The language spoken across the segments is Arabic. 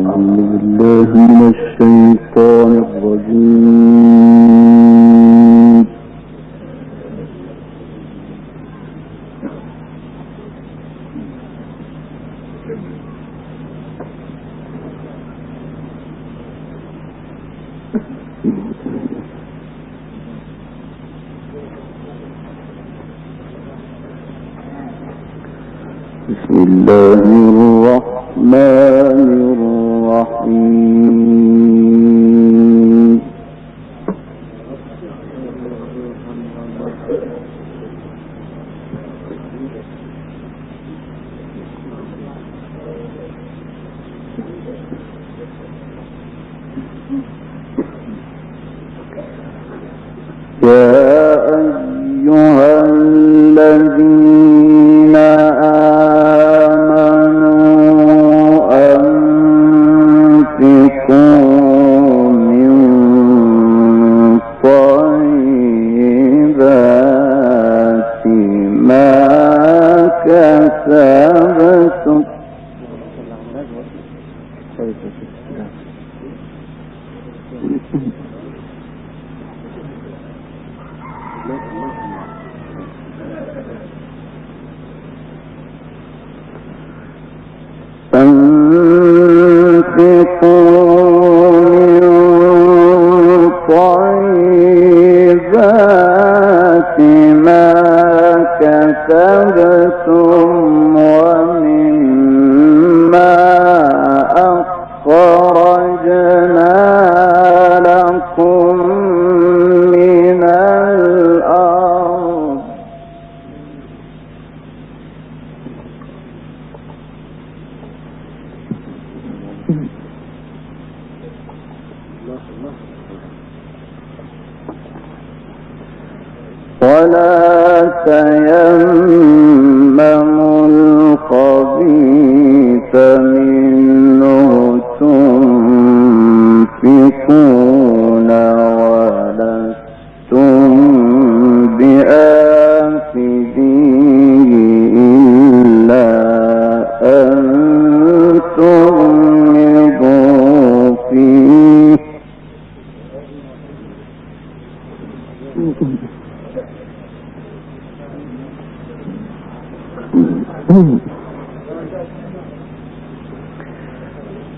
بالله من الشيطان الرجيم. بسم الله الرحمن الرحيم. يا أيها الذين كسبتم طيبات ما كسبتم ومما أخرجنا لكم من الأرض ولا تيمموا الخبيث منه تنفقون ولستم بآخذيه إلا أن تغمضوا فيه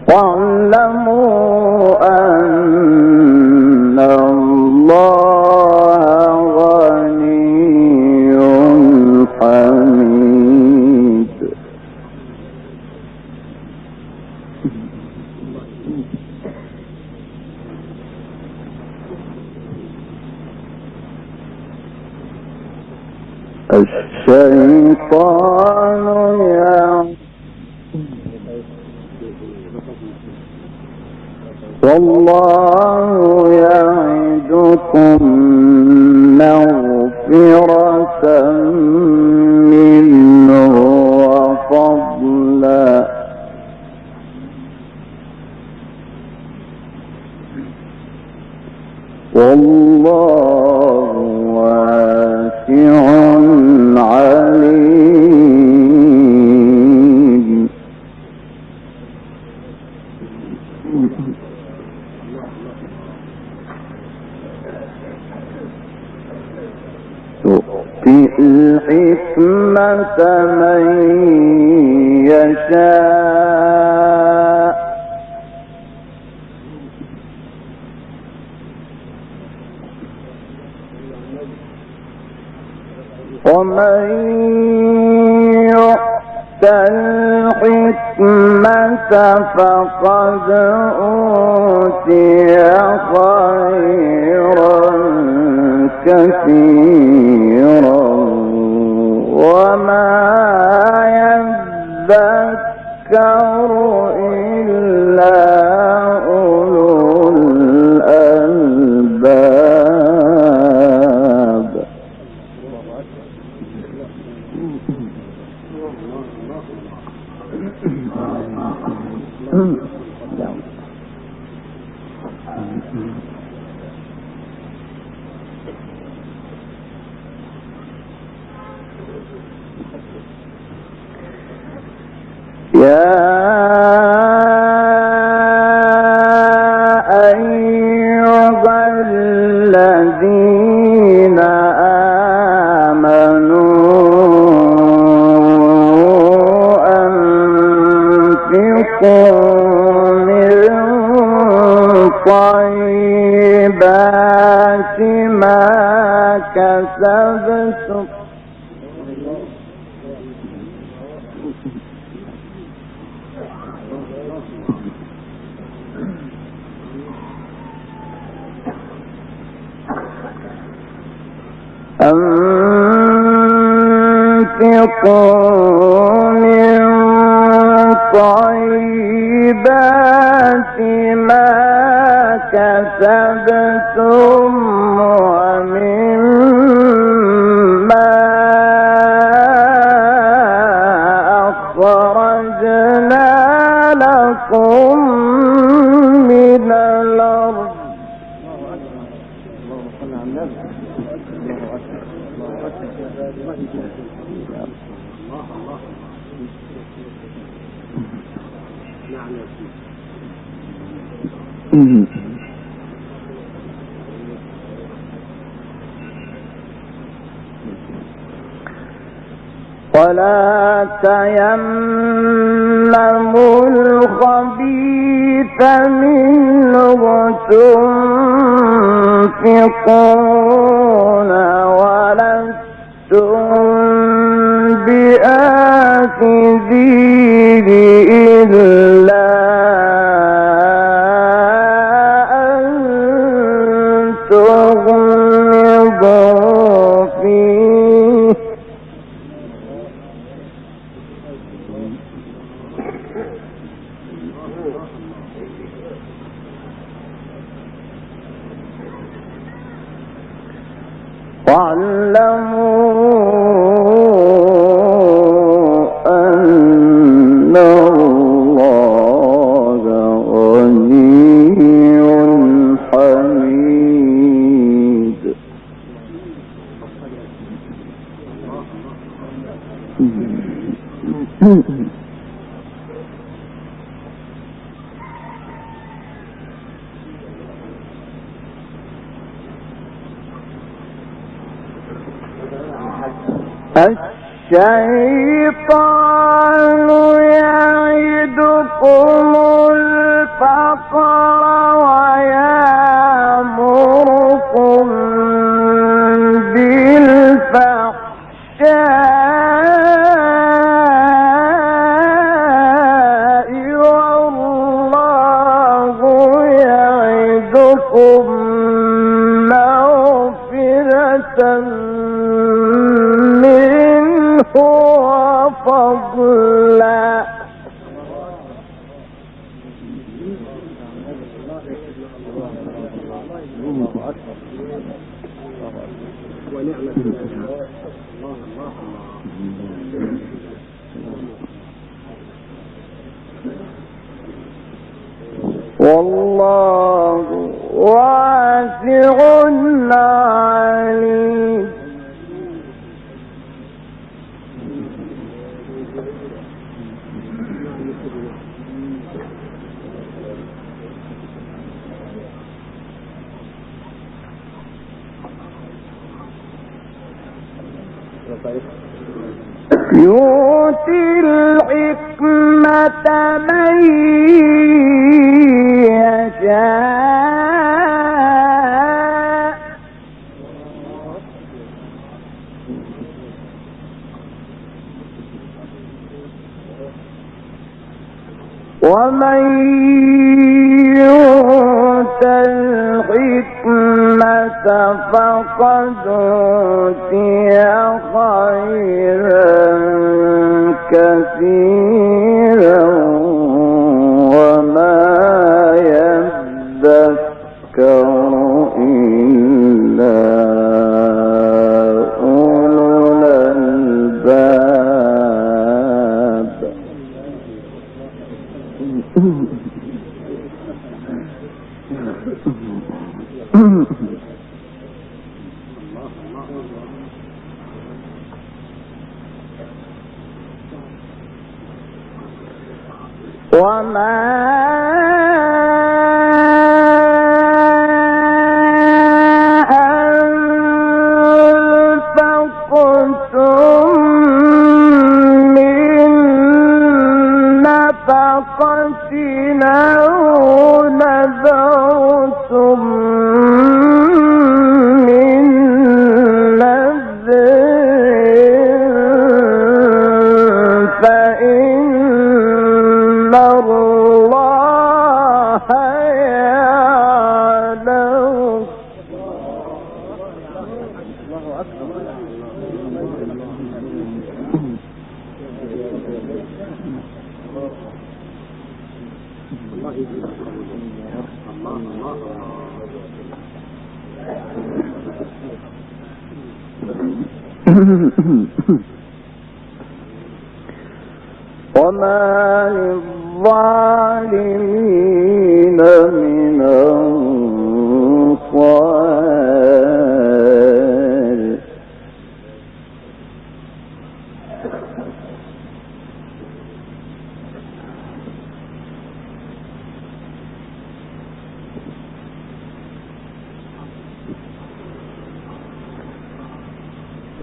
واعلموا أن الله غني حميد. الشيطان والله يعدكم مغفرة منه وفضلا والله واسع عليم. يؤتي الحكمة من يشاء ومن يؤت الحكمة فقد أوتي خيرا كثيرا وما يذكر إلا أولو الألباب. يا من طيبات ما كسبتم أنفقوا من طيبات ما كسبتم ومما أخرجنا لكم من الأرض ولا تيمموا الخبيث منه تنفقون ولستم بآخذيه إلا أن تغمضوا فيه واعلموا أن الله غني حميد الشيطان يعدكم الفقر ويأمركم بالفحشاء والله يعدكم مغفرة وفضلا والله واسع عليم يؤتي الحكمة من يشاء ومن يؤت الحكمة فقد أوتي خيرا كثيرا وما يذكر إلا أولو الألباب وما أنفقتم من نفقة أو نذرتم من نذر فإن الله يعلم. وما للظالمين من أنصار.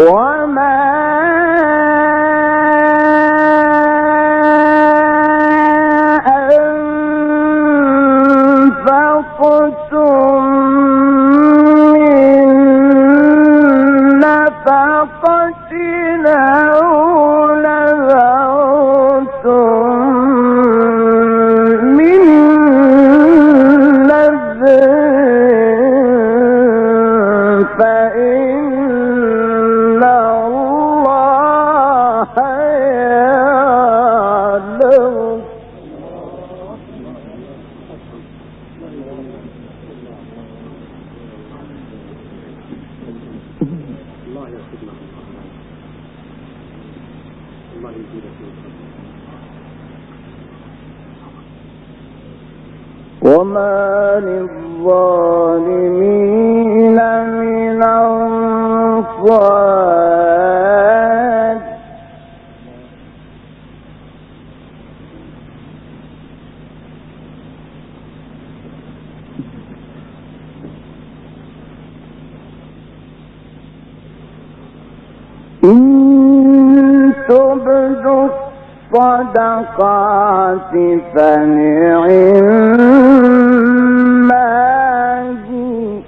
وما أنفقتم من نفقة أو نذرتم من نذر فإن الله يعلم. وما للظالمين من أنصار. إن تبدوا الصدقات فنعما هي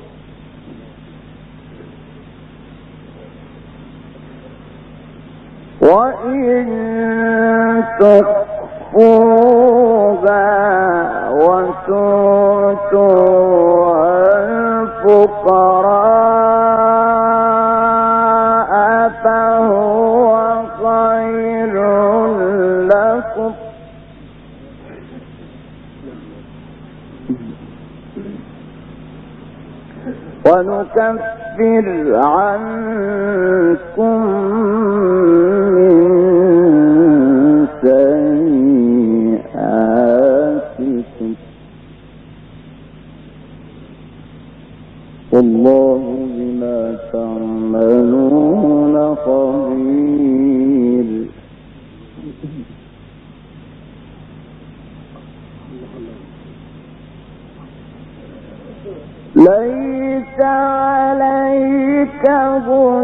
وإن تخفوها وتؤتوها الفقراء فهو خير لكم ونكفر عنكم من سيئاتكم والله بما تعملون خبير. ليس عليك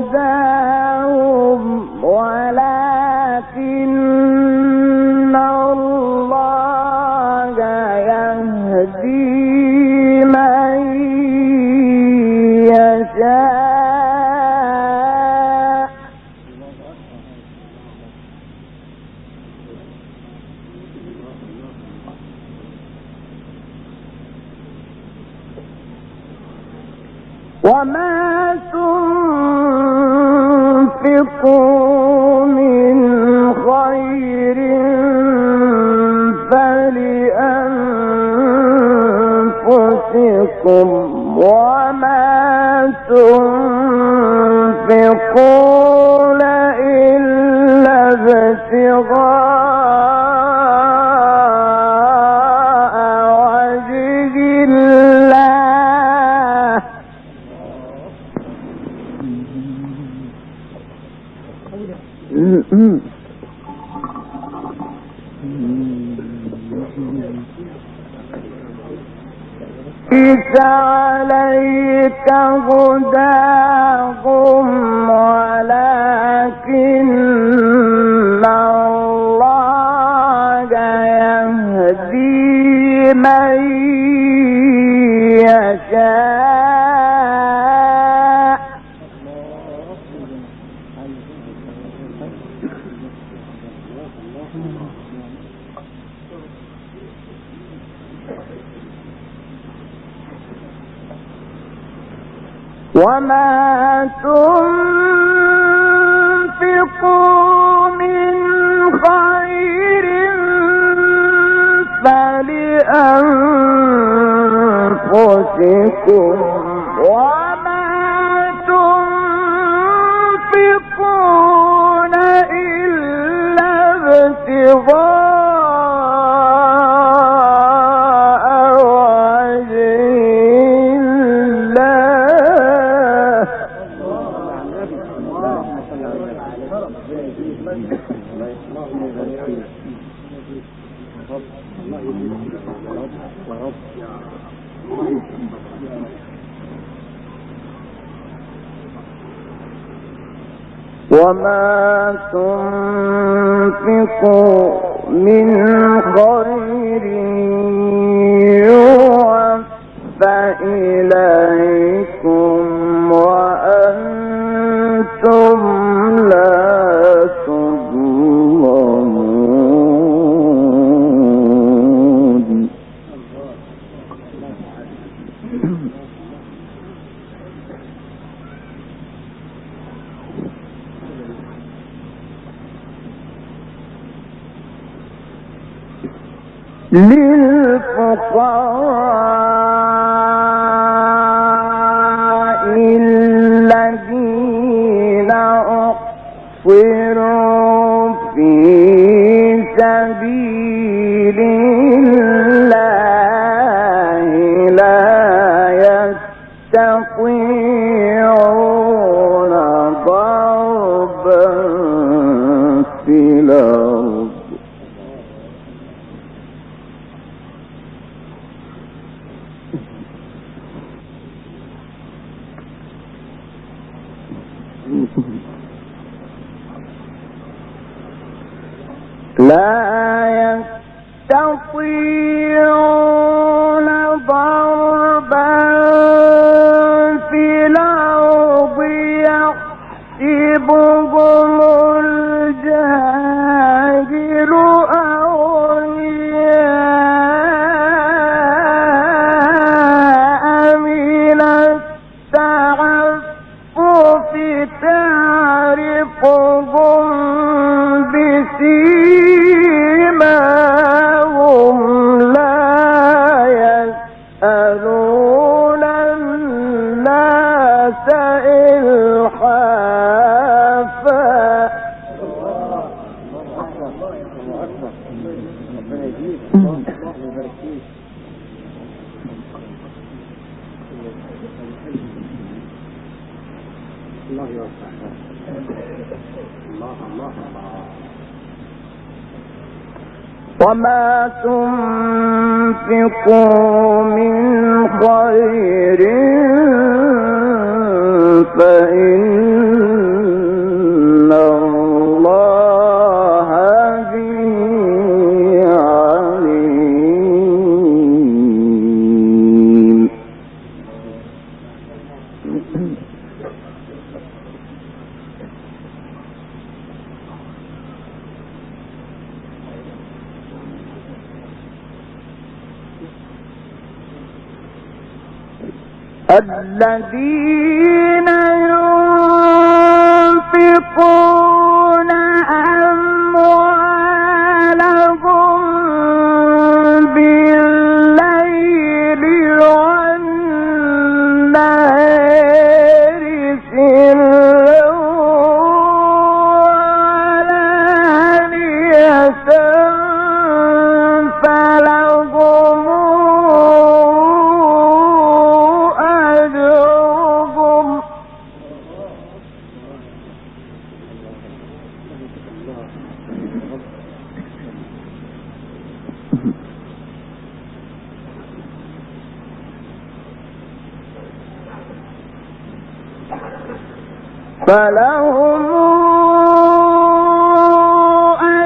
هداهم ولكن الله يهدي من يشاء. وما تنفقوا من خير فلأنفسكم وما تنفقون إلا ابتغاء وجه الله ليس عليك هداهم ولكن الله يهدي وما تنفقوا من خير فلأنفسكم وما تنفقون إلا ابتغاء وما تنفقوا من خير يوفى إليكم وأنتم لا تظلمون. للفقراء الذين أحصروا في سبيل الله لا يستطيعون ضربا في الأرض يحسبهم الجاهل أغنياء من التعفف تعرفهم بسيماهم لا يسألون الناس إلحافا. وما تنفقوا من خير فإن الله به عليم. الذين ينفقون أموالهم بالليل والنهار سرا وعلانية فلهم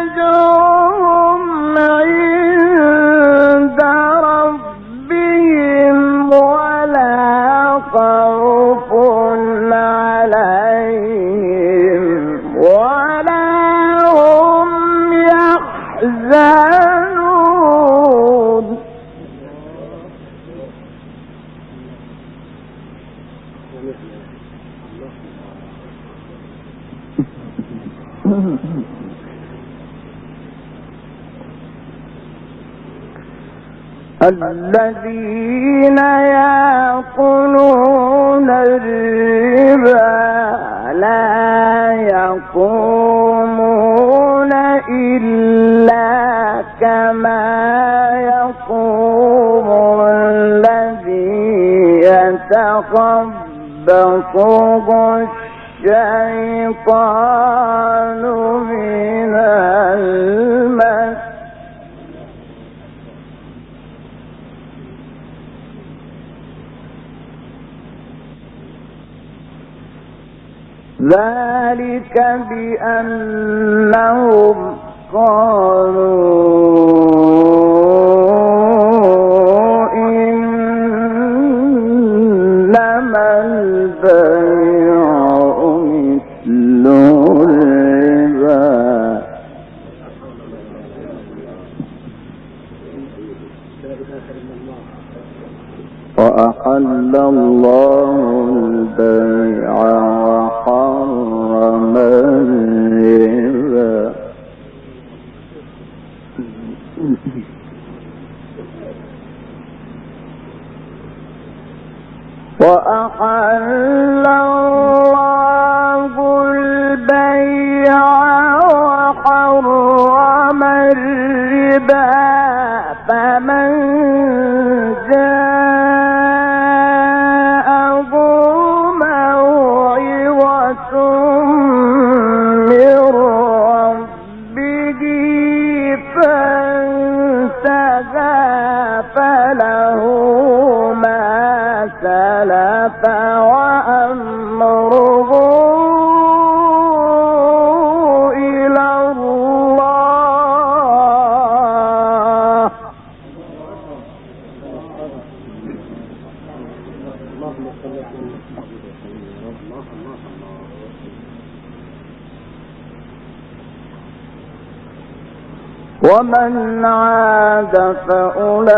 أجرهم عند ربهم ولا خوف عليهم ولا هم يحزنون. الذين يأكلون الربا لا يقومون إلا كما يقوم الذي يتخبطه الشيطان من المس ذلك بأنهم قالوا إنما البيع مثل الربا وأحل الله البيع وحرم الربا وأحل الله البيع وحرم الربا فمن جاءه موعظة من ربه فانتهى فله ما سلف وأمره إلى الله ومن عاد فأولئك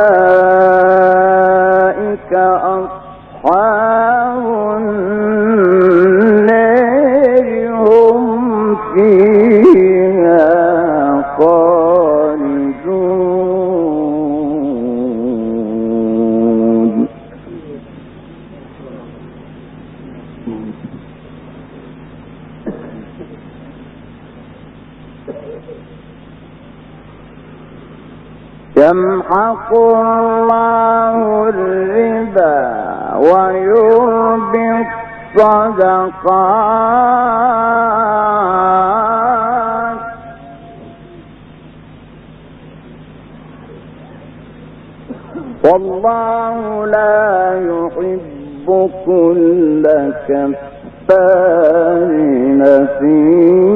أصحاب النار هم فيها خالدون يمحق الله الربا ويربي الصدقات والله لا يحب كل كفار أثيم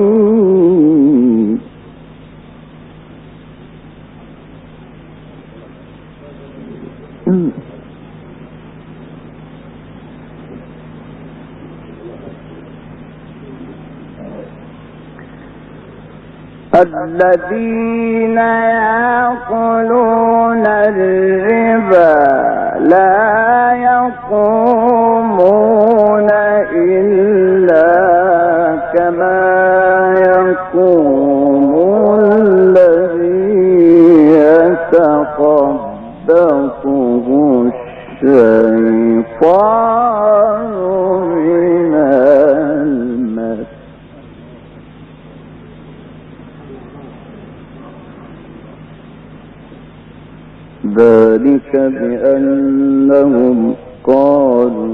الذين يأكلون الربا لا يقومون إلا كما يقوم الذي يتخبطه الشيطان من المس ذلك بأنهم قالوا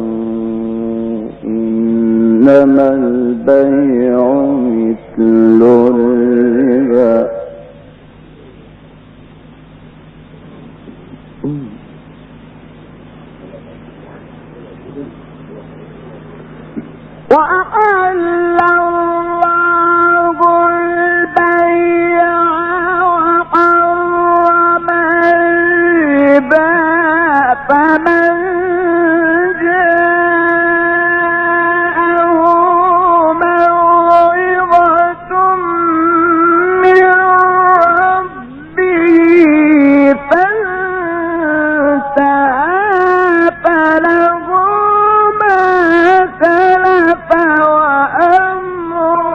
إنما البيع مثل الربا وأحل الله البيع وحرم الربا فمن جاءه موعظة من ربه فانتهى فله ما سلف وأمره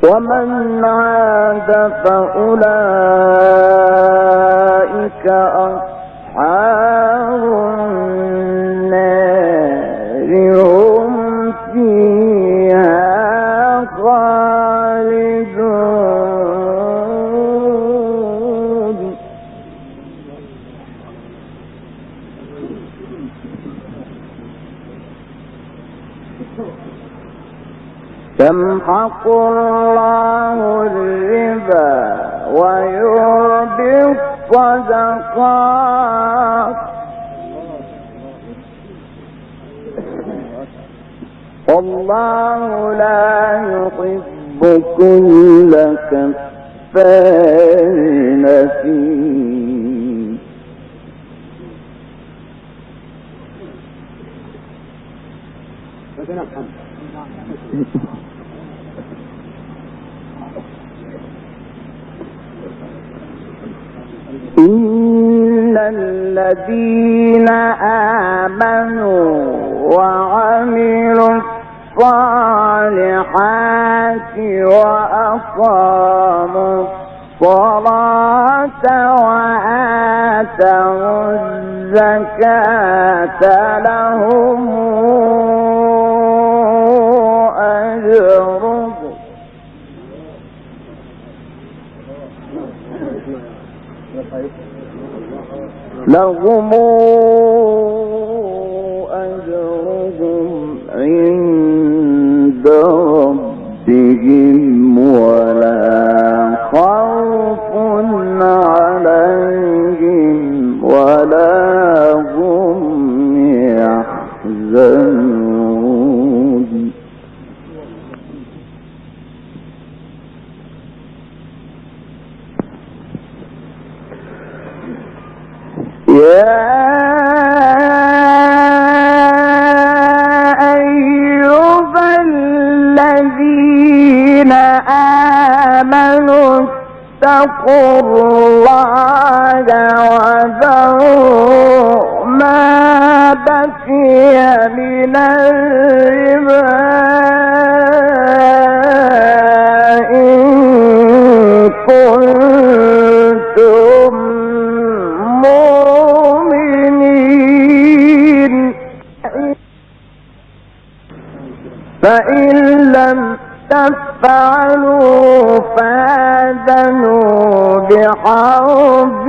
ومن عاد فأولئك أصحاب النار هم فيها خالدون. يمحق الله الربا ويربي الصدقات والله لا يحب كل كفار أثيم. إن الذين آمنوا وعملوا الصالحات وأقاموا الصلاة وآتوا الزكاة لهم أجرهم عند ربهم ولا خوف عليهم ولا هم يحزنون. يا أيها الذين آمنوا اتقوا الله وذروا ما بقي من الربا إن كنتم مؤمنين فإن لم تفعلوا فآذنوا بحرب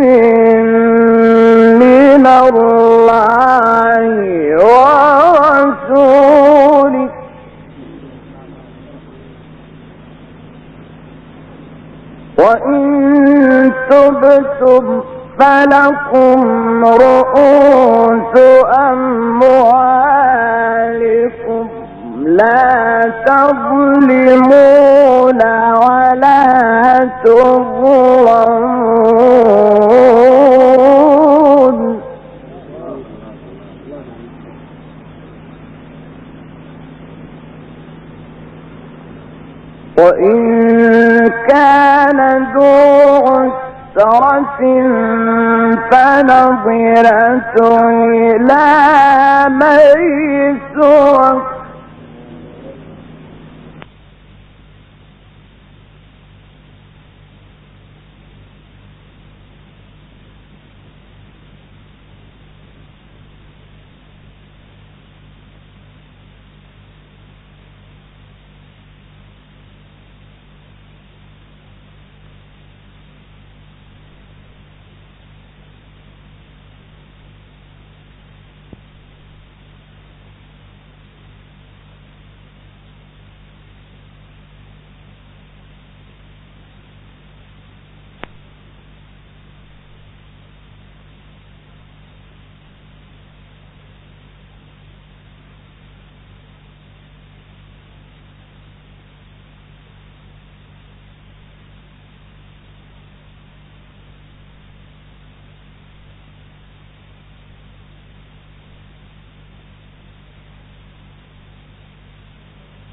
من الله ورسوله وإن تبتم فلكم رؤوس أموالكم لا تظلمون ولا تظلمون. وإن كان ذو عسرة فنظرة إلى ميسرة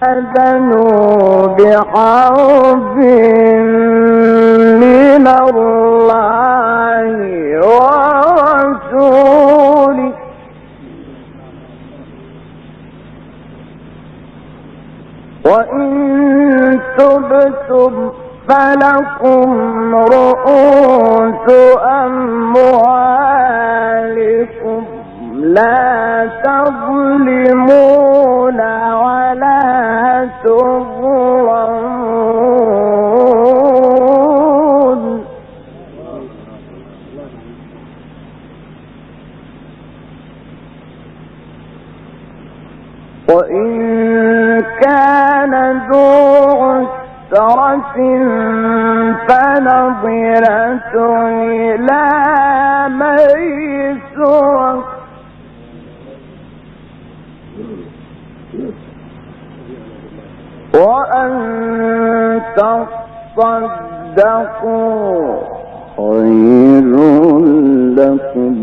فآذنوا بحرب من الله ورسوله وإن تبتم فلكم رؤوس أموالكم لا تظلمون ولا تظلمون. وإن كان ذو عسرة فنظرة إلى ميسرة وأن تصدقوا خير لكم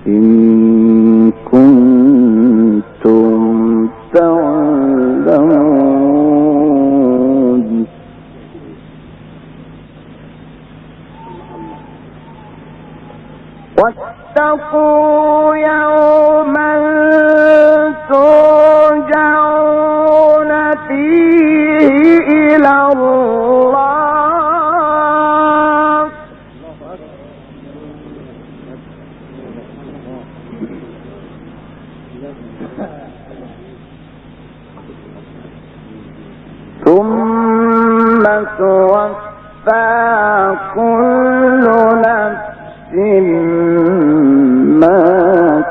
إن كنتم تعلمون. واتقوا يوما ترجعون فيه إلى الله ثم توفى كل نفس ما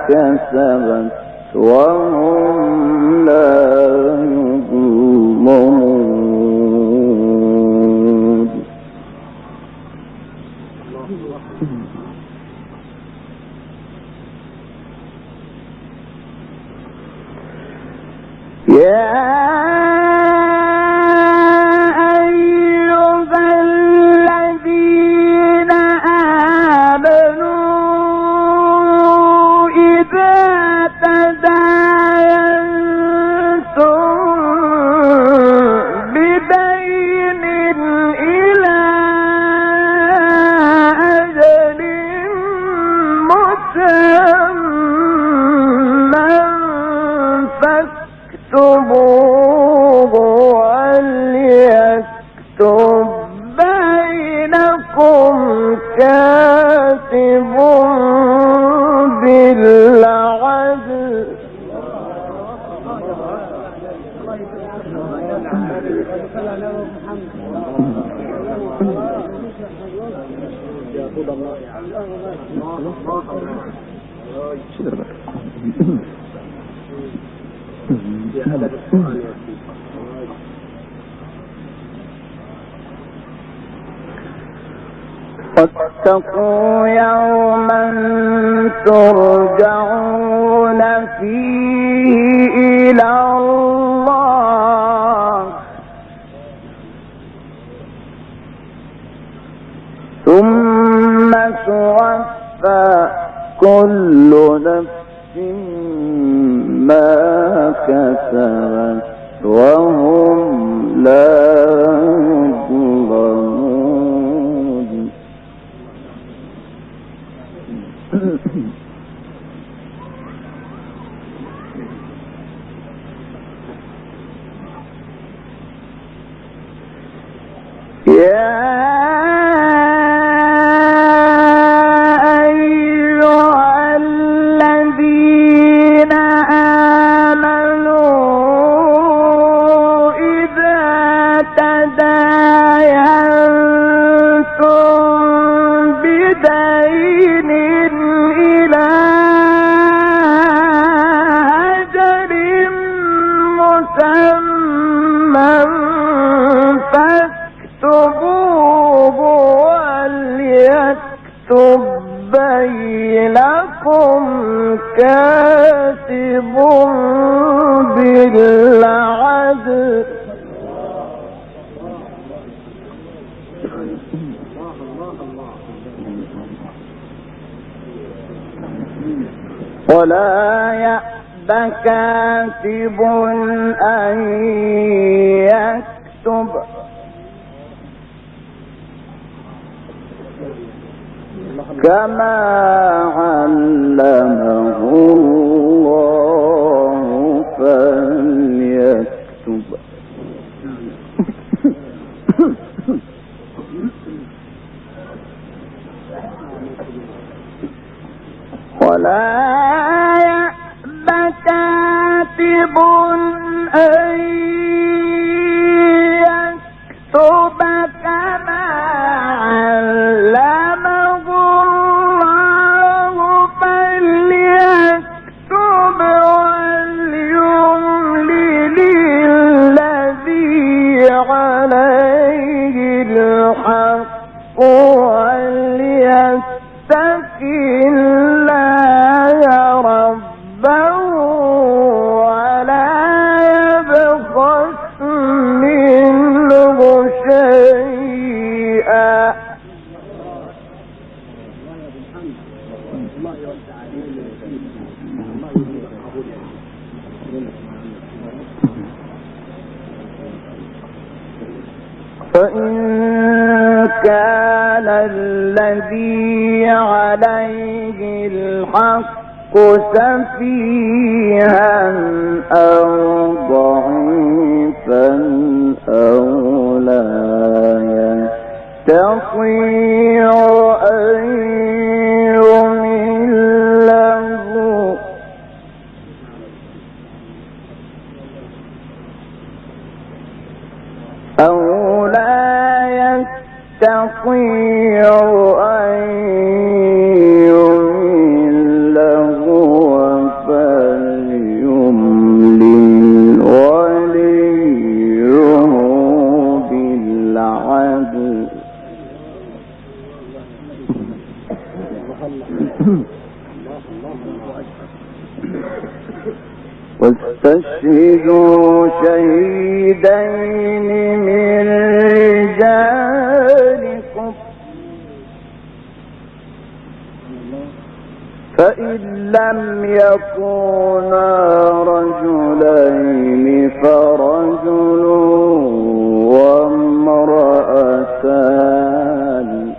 كسبت وهم لا يظلمون. يا فاكتبوه وليكتب بينكم كاتب بالعدل واتقوا يوما ترجعون فيه إلى الله ثم توفى كل نفس ما كسبت وهم لا يظلمون. فاكتبوه وليكتب بينكم كاتب بالعدل ولا يأب كاتب أن يكتب كما علمه الله ولا يأبى كاتب أن يكتب كما علمه الله فليكتب وليملل الذي عليه الحق وليتق الله ربه ولا يبخس منه شيئا. فإن كان الذي عليه الحق سفيها أو ضعيفا أو لا يستطيع أن يمله أو لا يستطيع أن يمله فليملل وليه بالعدل واستشهدوا شهيدين من رجالكم فإن لم يكونا رجلين فرجل وامرأتان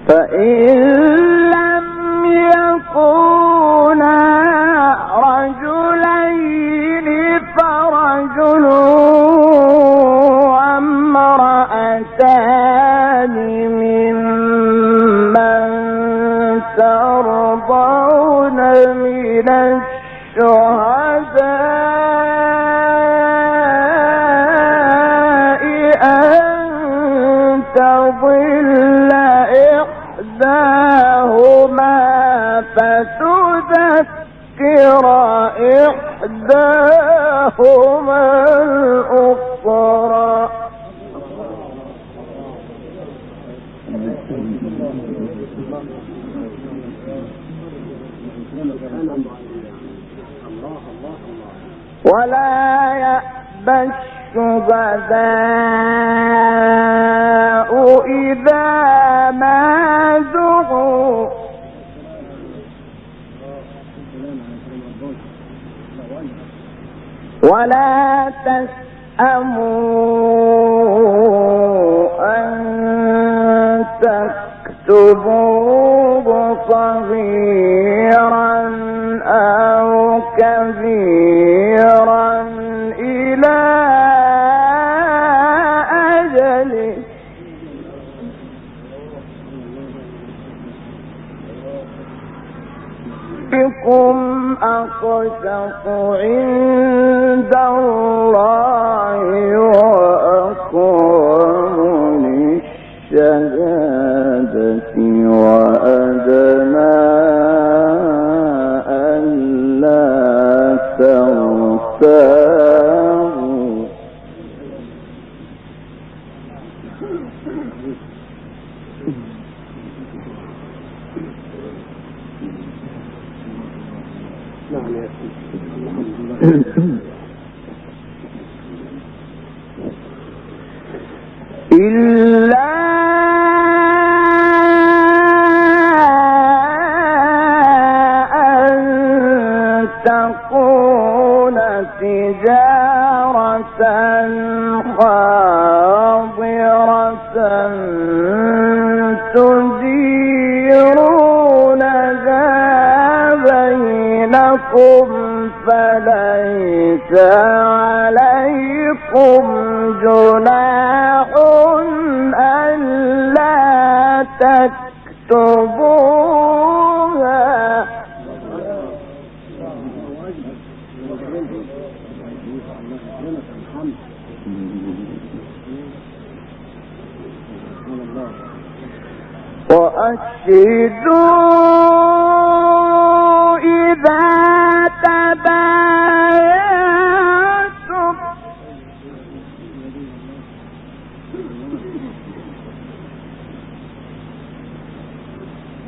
فإن لم يكونا رجلين فرجل وامرأتان ممن ترضون من الشهداء أن تضل إحداهما فتذكر إحداهما الأخرى ولا يأبى الشهداء إذا ما دعوا ولا تسأموا أن تكتبوه صغيرا أو كبيرا إلى أجله بكم أقسط عند الله وأقوم للشهادة وأدنى ألا ترتابوا إلا أن تكون تجارة حاضرة تديرونها بينكم فليس عليكم جناح ألا تكتبوها وأشهدوا إذا تبايعتم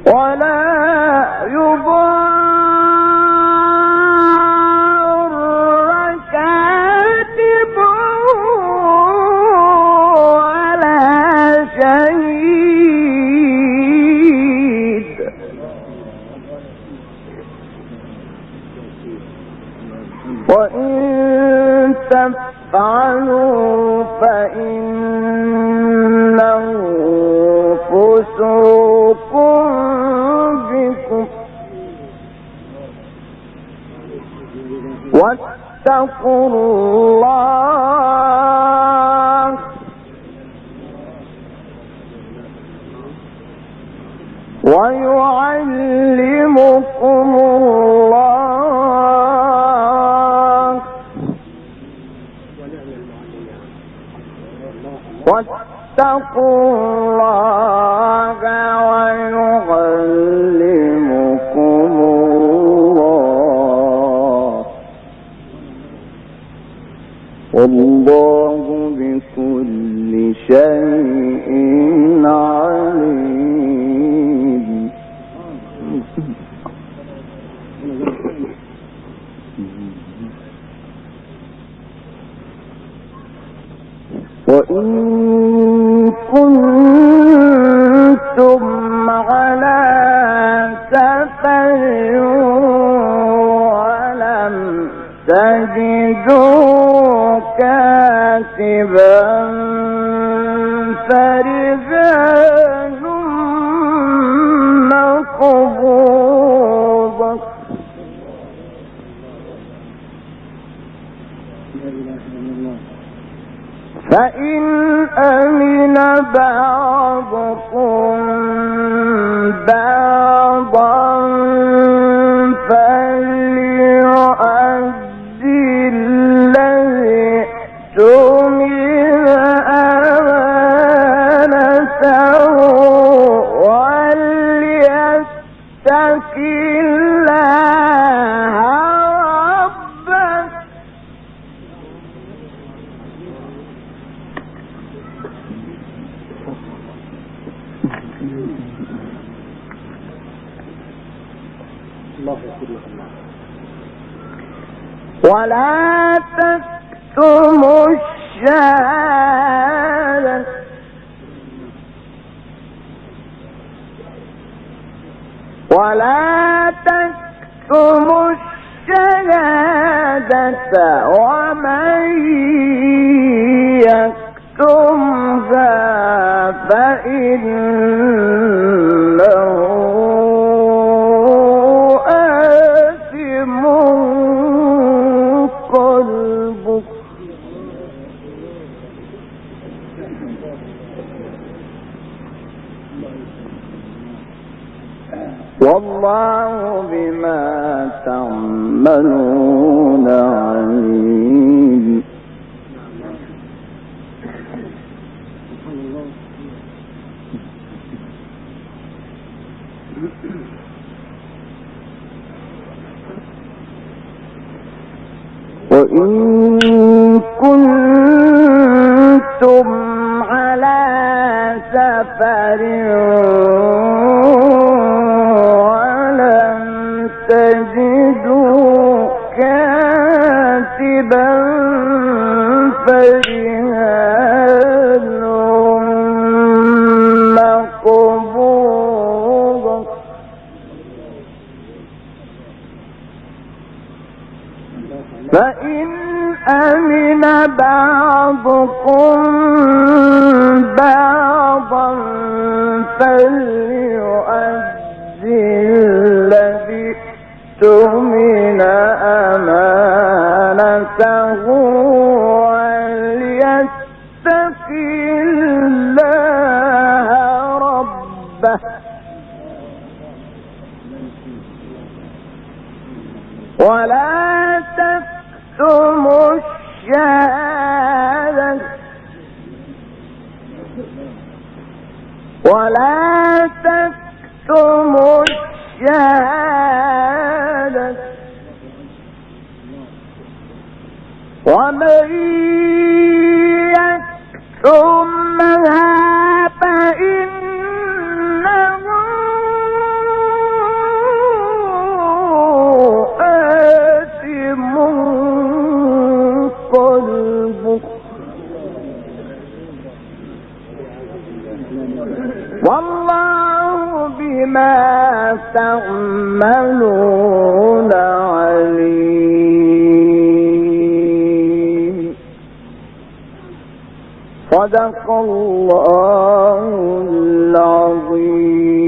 ولا يضار كاتب ولا شهيد وإن تفعلوا فإنه فسوق بكم واتقوا الله ويعلمكم الله واتقوا الله ويعلمكم الله والله بكل شيء عليم. وإن كنتم على سفر ولم تجدوا كاتبا فرهان مقبوضة فإن أمن بعضكم بعضا فليؤدي الذي اؤتمن أمانته وليتق الله ربه ولا تكتموا الشهادة ومن يكتمها فإنه آثم قلبه والله بما تعملون عليم. وإن كنتم على سفر ولم تجدوا كاتبا فرهان مقبوضة فإن أمن بعضكم بعضا فليؤدي الذي اؤتمن أمانته نفسه وليتق الله ربه ولا تكتموا الشهادة ومن يكتمها فإنه آثم قلبه والله بما تعملون عليم. صدق الله العظيم.